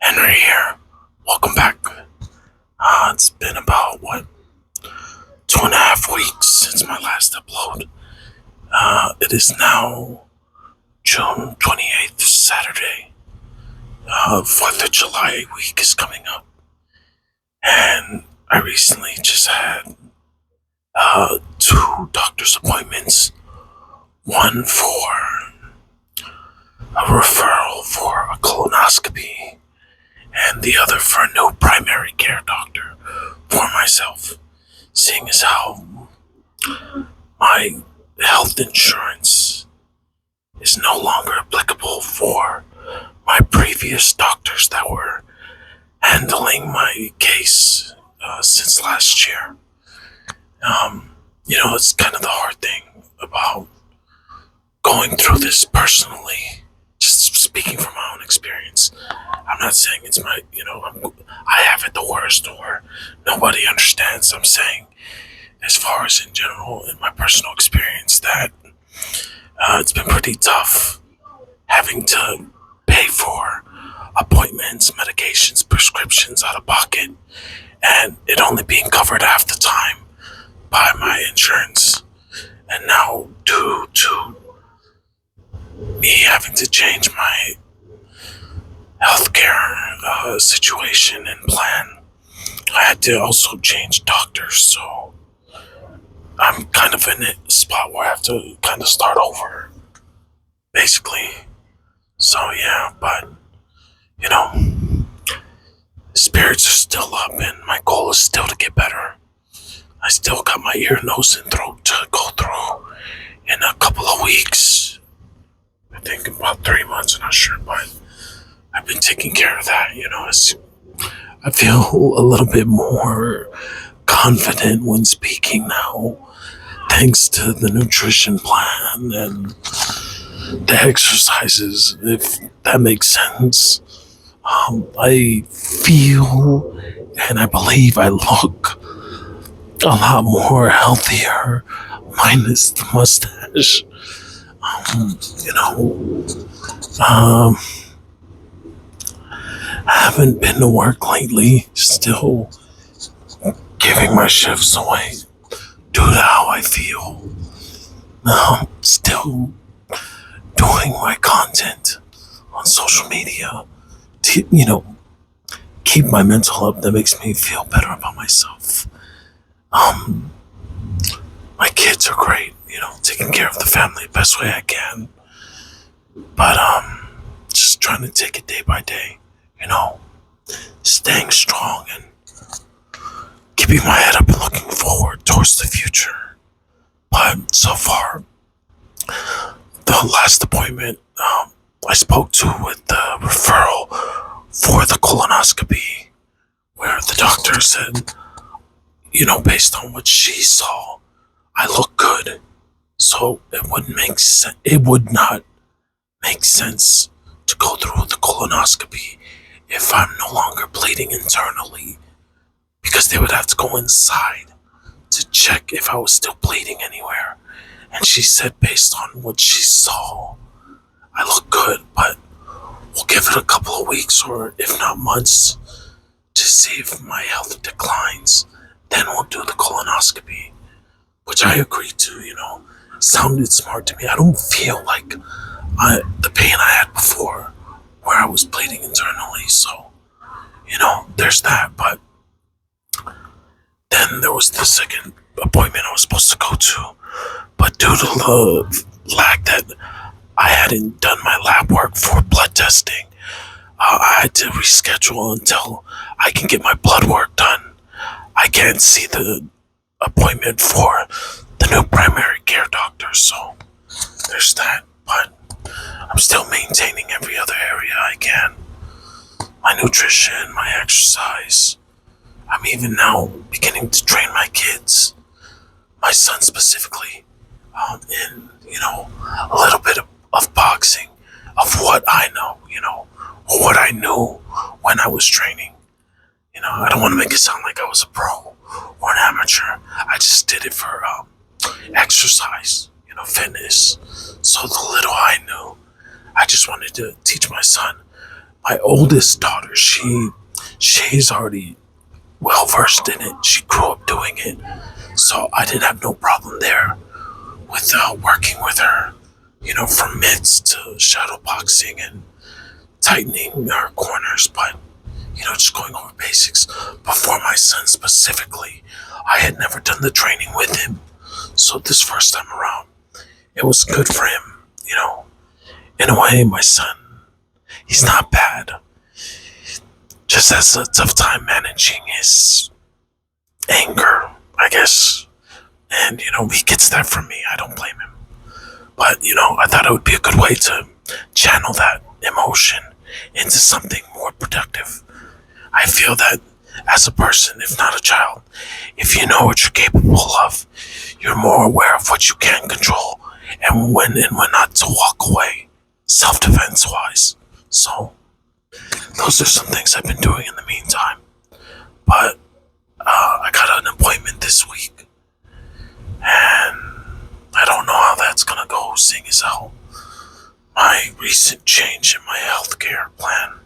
Henry here. Welcome back. It's been about 2.5 weeks since my last upload. It is now June 28th, Saturday. 4th of July week is coming up, and I recently just had two doctor's appointments. One for a referral for a colonoscopy, and the other for a new primary care doctor for myself, seeing as how my health insurance is no longer applicable for my previous doctors that were handling my case since last year. It's kind of the hard thing about going through this personally, just speaking from my own experience. I'm not saying it's I have it the worst or nobody understands. I'm saying, as far as in general, in my personal experience, that it's been pretty tough having to pay for appointments, medications, prescriptions out of pocket, and it only being covered half the time by my insurance. And now, due to me having to change my healthcare situation and plan, I had to also change doctors. So I'm kind of in a spot where I have to kind of start over, basically. So yeah, but you know, spirits are still up, and my goal is still to get better. I still got my ear, nose, and throat to go through in a couple of weeks. I think about 3 months, I'm not sure, but I've been taking care of that. I feel a little bit more confident when speaking now, thanks to the nutrition plan and the exercises, if that makes sense. I feel and I believe I look a lot more healthier, minus the mustache. You know, um, I haven't been to work lately, still giving my shifts away due to how I feel. Still doing my content on social media to, keep my mental up. That makes me feel better about myself. Um, my kids are great, taking care of the family the best way I can. But just trying to take it day by day, staying strong and keeping my head up and looking forward towards the future. But so far, the last appointment I spoke to with the referral for the colonoscopy, where the doctor said, based on what she saw, I look good. So it would not make sense to go through the colonoscopy if I'm no longer bleeding internally, because they would have to go inside to check if I was still bleeding anywhere. And she said, based on what she saw, I look good, but we'll give it a couple of weeks or if not months to see if my health declines. Then we'll do the colonoscopy, which I agreed to, sounded smart to me. I don't feel like the pain I had before where I was bleeding internally. So, there's that. But then there was the second appointment I was supposed to go to. But due to the lack that I hadn't done my lab work for blood testing, I had to reschedule until I can get my blood work done. I can't see the appointment for the new primary care doctor, so there's that. But I'm still maintaining every other area I can. My nutrition, my exercise. I'm even now beginning to train my kids, my son specifically, in, a little bit of boxing, of what I know, or what I knew when I was training. I don't want to make it sound like I was a pro or an amateur. I just did it for exercise, fitness. So the little I knew, I just wanted to teach my son my oldest daughter, she's already well versed in it. She grew up doing it, so I didn't have no problem there with working with her. From mitts to shadow boxing and tightening her corners, but just going over basics. But for my son specifically, I had never done the training with him, so this first time around, it was good for him. In a way, my son, he's not bad. Just has a tough time managing his anger, I guess. And, he gets that from me. I don't blame him. But, I thought it would be a good way to channel that emotion into something more productive. I feel that as a person, if not a child, if you know what you're capable of, you're more aware of what you can control and when not to walk away, self-defense wise. So, those are some things I've been doing in the meantime. But I got an appointment this week, and I don't know how that's gonna go, seeing as how my recent change in my healthcare plan.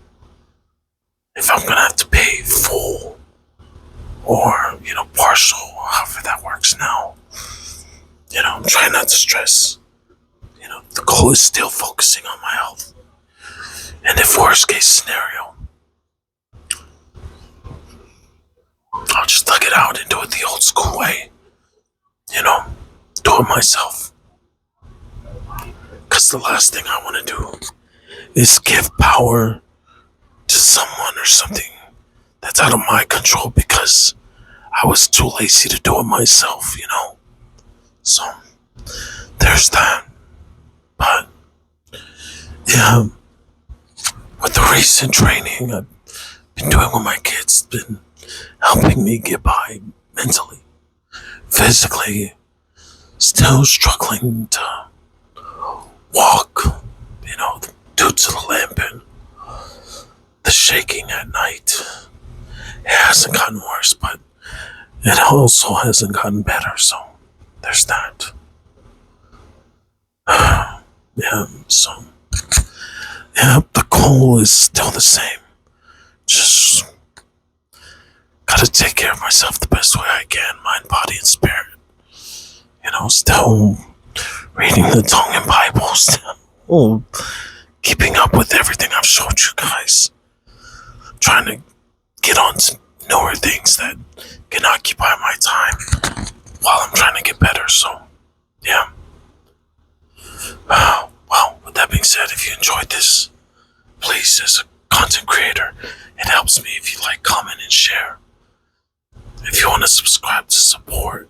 If I'm gonna have to pay full or, partial, however that works now. I'm trying not to stress. The goal is still focusing on my health. And if worst case scenario, I'll just thug it out and do it the old school way. Do it myself. Because the last thing I want to do is give power to someone or something that's out of my control because I was too lazy to do it myself. So, there's that. But, yeah, with the recent training I've been doing with my kids, it's been helping me get by mentally. Physically, still struggling to walk, due to the limp and the shaking at night. It hasn't gotten worse, but it also hasn't gotten better, so there's that. Yeah, so, yeah, the goal is still the same. Just gotta take care of myself the best way I can, mind, body, and spirit. Still reading the Tongan Bible, still keeping up with everything I've showed you guys. Trying to get on to newer things that can occupy my time while I'm trying to get better, so, yeah. Well, with that being said, if you enjoyed this, please, as a content creator, it helps me if you like, comment, and share. If you want to subscribe to support,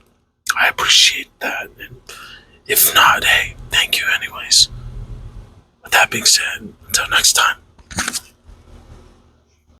I appreciate that. And if not, hey, thank you anyways. With that being said, until next time.